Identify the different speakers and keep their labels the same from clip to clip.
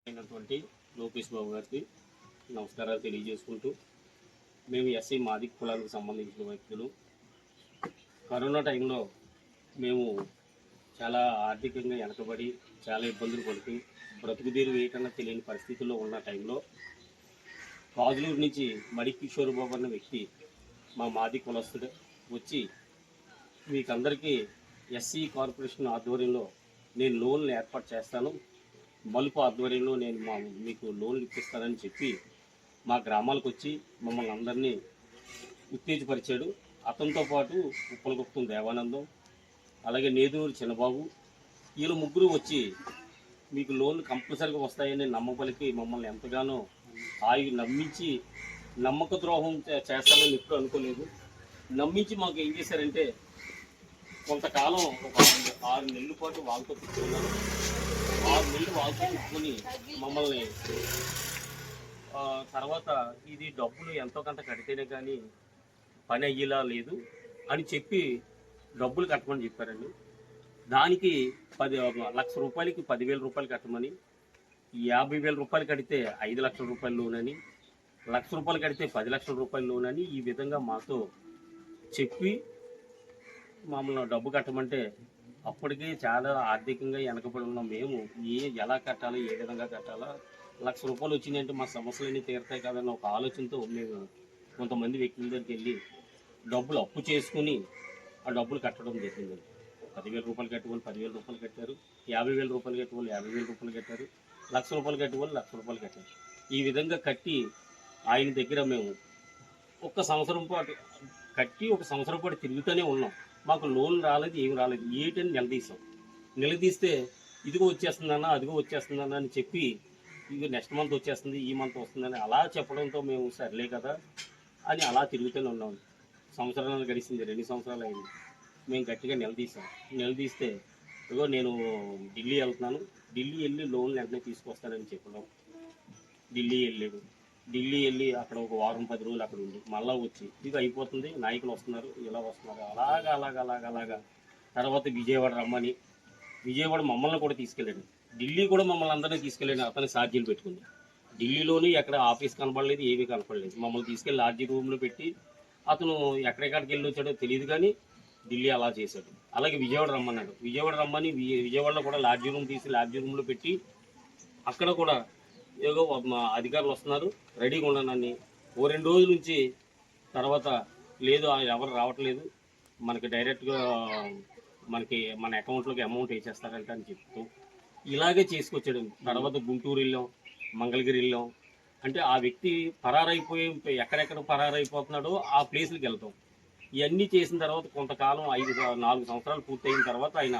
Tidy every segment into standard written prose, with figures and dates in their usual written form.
Speaker 1: అయినటువంటి లోకేష్ బాబు గారికి నమస్కారాలు తెలియజేసుకుంటూ, మేము ఎస్సీ మాదిగ కులానికి సంబంధించిన వ్యక్తులు. కరోనా టైంలో మేము చాలా ఆర్థికంగా వెనకబడి చాలా ఇబ్బందులు పడుతూ బ్రతుకుదీరు వేయటన్నా తెలియని పరిస్థితుల్లో ఉన్న టైంలో కాజులూరు నుంచి మడి కిషోర్ బాబు అన్న వ్యక్తి మా మాదిగ కులస్తుడు వచ్చి, మీకందరికీ ఎస్సీ కార్పొరేషన్ ఆధ్వర్యంలో నేను లోన్లు ఏర్పాటు చేస్తాను, మలుపు ఆధ్వర్యంలో నేను మీకు లోన్లు ఇప్పిస్తానని చెప్పి మా గ్రామాలకు వచ్చి మమ్మల్ని అందరినీ ఉత్తేజపరిచాడు. అతనితో పాటు ఉప్పలగుప్తం దేవానందం, అలాగే నేదూరు చిన్నబాబు, వీళ్ళు ముగ్గురు వచ్చి మీకు లోన్లు కంపల్సరీగా వస్తాయని నమ్మబలికి మమ్మల్ని ఎంతగానో నమ్మించి, నమ్మక ద్రోహం చేస్తామని ఎప్పుడు అనుకోలేదు. నమ్మించి మాకు ఏం చేశారంటే, కొంతకాలం ఒక 6 నెలల పాటు వాళ్ళతో కూర్చున్నారు. 6 నెలలు వాళ్ళతో కూర్చుని మమ్మల్ని తర్వాత ఇది డబ్బులు ఎంతో కొంత కడితేనే కానీ పని అయ్యేలా లేదు అని చెప్పి డబ్బులు కట్టమని చెప్పారండి. దానికి 1 లక్ష రూపాయలకి 10,000 రూపాయలు కట్టమని, 50,000 రూపాయలు కడితే 5 లక్షల రూపాయలు లోన్ అని, 1 లక్ష రూపాయలు కడితే 10 లక్షల రూపాయలు లోన్ అని ఈ విధంగా మాతో చెప్పి మమ్మల్ని డబ్బు కట్టమంటే, అప్పటికే చాలా ఆర్థికంగా వెనకబడి ఉన్నాం మేము. ఎలా కట్టాలో, ఏ విధంగా కట్టాలో, 1 లక్ష రూపాయలు వచ్చినాయంటే మా సమస్యలన్నీ తీరుతాయి కదన్న ఒక ఆలోచనతో మేము కొంతమంది వ్యక్తుల దగ్గరికి వెళ్ళి డబ్బులు అప్పు చేసుకుని ఆ డబ్బులు కట్టడం జరిగిందండి. 10,000 రూపాయలు కట్టేవాళ్ళు 10,000 రూపాయలు కట్టారు, 50,000 రూపాయలు కట్టేవాళ్ళు 50,000 రూపాయలు కట్టారు, 1 లక్ష రూపాయలు కట్టేవాళ్ళు 1 లక్ష రూపాయలు కట్టారు. ఈ విధంగా కట్టి ఆయన దగ్గర మేము 1 సంవత్సరం పాటు కట్టి 1 సంవత్సరం పాటు తిరుగుతూనే ఉన్నాం. మాకు లోన్ రాలేదు, ఏం రాలేదు. ఏటని నిలదీసాం. నిలదీస్తే ఇదిగో వచ్చేస్తుందన్నా, అదిగో వచ్చేస్తుందన్నా అని చెప్పి, ఇది నెక్స్ట్ మంత్ వచ్చేస్తుంది, ఈ మంత్ వస్తుందని అలా చెప్పడంతో మేము సర్లే కదా అని అలా తిరుగుతూనే ఉన్నాం. సంవత్సరాలు గడిచింది, 2 సంవత్సరాలు అయింది. మేము గట్టిగా నిలదీసాం. నిలదీస్తే ఇదిగో నేను ఢిల్లీ వెళ్తున్నాను, ఢిల్లీ వెళ్ళి లోన్లు వెంటనే తీసుకొస్తానని చెప్పడం. ఢిల్లీ వెళ్ళాడు. ఢిల్లీ వెళ్ళి అక్కడ ఒక వారం 10 రోజులు అక్కడ ఉండి మళ్ళీ వచ్చి ఇది అయిపోతుంది, నాయకులు వస్తున్నారు, ఇలా వస్తున్నారు, అలాగా తర్వాత విజయవాడ రమ్మని, విజయవాడ మమ్మల్ని కూడా తీసుకెళ్ళాడు. ఢిల్లీ కూడా మమ్మల్ని అందరినీ తీసుకెళ్ళాడు. అతని ఛార్జీలు పెట్టుకుంది. ఢిల్లీలోని ఎక్కడ ఆఫీస్ కనపడలేదు, ఏమీ కనపడలేదు. మమ్మల్ని తీసుకెళ్ళి లాడ్జీ రూమ్లో పెట్టి అతను ఎక్కడెక్కడికి వెళ్ళి వచ్చాడో తెలియదు, కానీ ఢిల్లీ అలా చేశాడు. అలాగే విజయవాడ రమ్మన్నాడు. విజయవాడ రమ్మని విజయవాడలో కూడా లాడ్జీ రూమ్ తీసి లాడ్జీ రూమ్లో పెట్టి అక్కడ కూడా ఏదో మా అధికారులు వస్తున్నారు, రెడీగా ఉండనని ఓ 2 రోజుల నుంచి తర్వాత లేదు ఎవరు రావట్లేదు, మనకి డైరెక్ట్గా మన అకౌంట్లోకి అమౌంట్ వేసేస్తారంట అని చెప్తూ ఇలాగే చేసుకొచ్చాడు. తర్వాత గుంటూరు వెళ్ళాం, మంగళగిరి వెళ్ళాం. అంటే ఆ వ్యక్తి పరారైపోయి ఎక్కడెక్కడ పరారైపోతున్నాడో ఆ ప్లేస్లకి వెళ్తాం. ఇవన్నీ చేసిన తర్వాత కొంతకాలం 4 సంవత్సరాలు పూర్తయిన తర్వాత ఆయన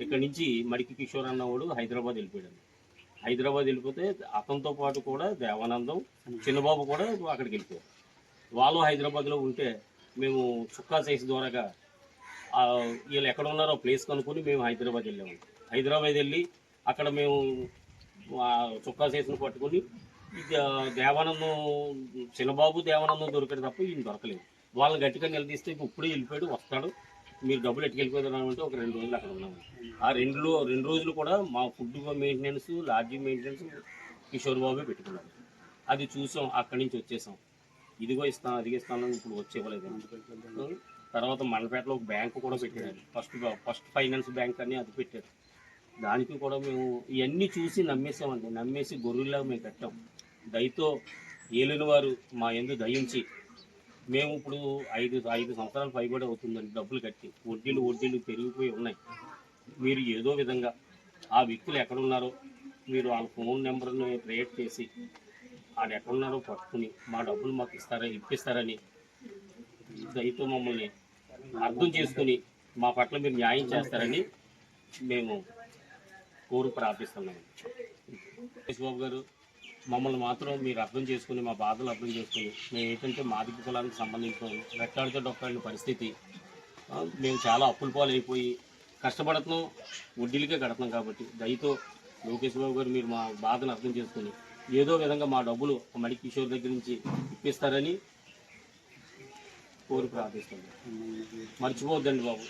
Speaker 1: ఇక్కడి నుంచి మడికి కిషోర్ అన్నవాడు హైదరాబాద్ వెళ్ళిపోయాడు. హైదరాబాద్ వెళ్ళిపోతే అతనితో పాటు కూడా దేవానందం, చిన్నబాబు కూడా అక్కడికి వెళ్ళిపోయారు. వాళ్ళు హైదరాబాద్లో ఉంటే మేము చుక్కా సైజ్ ద్వారాగా వీళ్ళు ఎక్కడ ఉన్నారో ప్లేస్ కనుక్కొని మేము హైదరాబాద్ వెళ్ళాము. హైదరాబాద్ వెళ్ళి అక్కడ మేము చుక్కా సైజ్ను పట్టుకొని దేవానందం, చిన్నబాబు దేవానందం దొరికాడు తప్ప ఈయన దొరకలేదు. వాళ్ళని గట్టిగా నిలదీస్తే ఇప్పుడే వెళ్ళిపోయాడు, వస్తాడు, మీరు డబ్బులు ఎట్టుకెళ్ళిపోతున్నాం అంటే ఒక 2 రోజులు అక్కడ ఉన్నాము. ఆ 2 రోజులు కూడా మా food maintenance, lodge maintenance Kishore బాబే పెట్టుకున్నాడు. అది చూసాం, అక్కడి నుంచి వచ్చేసాం. ఇదిగో ఇస్తాను, అదిగో ఇస్తాను, ఇప్పుడు వచ్చేవ్వలేదు. తర్వాత మండపేటలో ఒక బ్యాంకు కూడా పెట్టాడు. ఫస్ట్ ఫైనాన్స్ బ్యాంక్ అని అది పెట్టారు. దానికి కూడా మేము ఇవన్నీ చూసి నమ్మేసామండి. నమ్మేసి గొర్రెల్లా మేము కట్టాం. దయతో ఏలిన వారు మా యందు దయించి మేము ఇప్పుడు 5 సంవత్సరాలు పైబడి అవుతుందండి డబ్బులు కట్టి. వడ్డీలు పెరిగిపోయి ఉన్నాయి. మీరు ఏదో విధంగా ఆ వ్యక్తులు ఎక్కడున్నారో మీరు వాళ్ళ ఫోన్ నెంబర్ని క్రియేట్ చేసి వాళ్ళు ఎక్కడున్నారో పట్టుకుని మా డబ్బులు మాకు ఇప్పిస్తారని దయతో మమ్మల్ని అర్థం చేసుకుని మా పట్ల మీరు న్యాయం చేస్తారని మేము ప్రార్థిస్తున్నాము. బాబు గారు, మమ్మల్ని మాత్రం మీరు అర్థం చేసుకుని, మా బాధలు అర్థం చేసుకుని, మేము ఏంటంటే మాదిగ కులానికి సంబంధించిన రెట్టాడితో డొక్కాడిన పరిస్థితి, మేము చాలా అప్పుల పాలు అయిపోయి కష్టపడుతున్నాం, వడ్డీలకే కడుతున్నాం. కాబట్టి దయతో లోకేష్ బాబు గారు మీరు మా బాధను అర్థం చేసుకుని ఏదో విధంగా మా డబ్బులు మడి కిషోర్ దగ్గర నుంచి ఇప్పిస్తారని ప్రార్థిస్తున్నాం. మర్చిపోవద్దండి బాబు.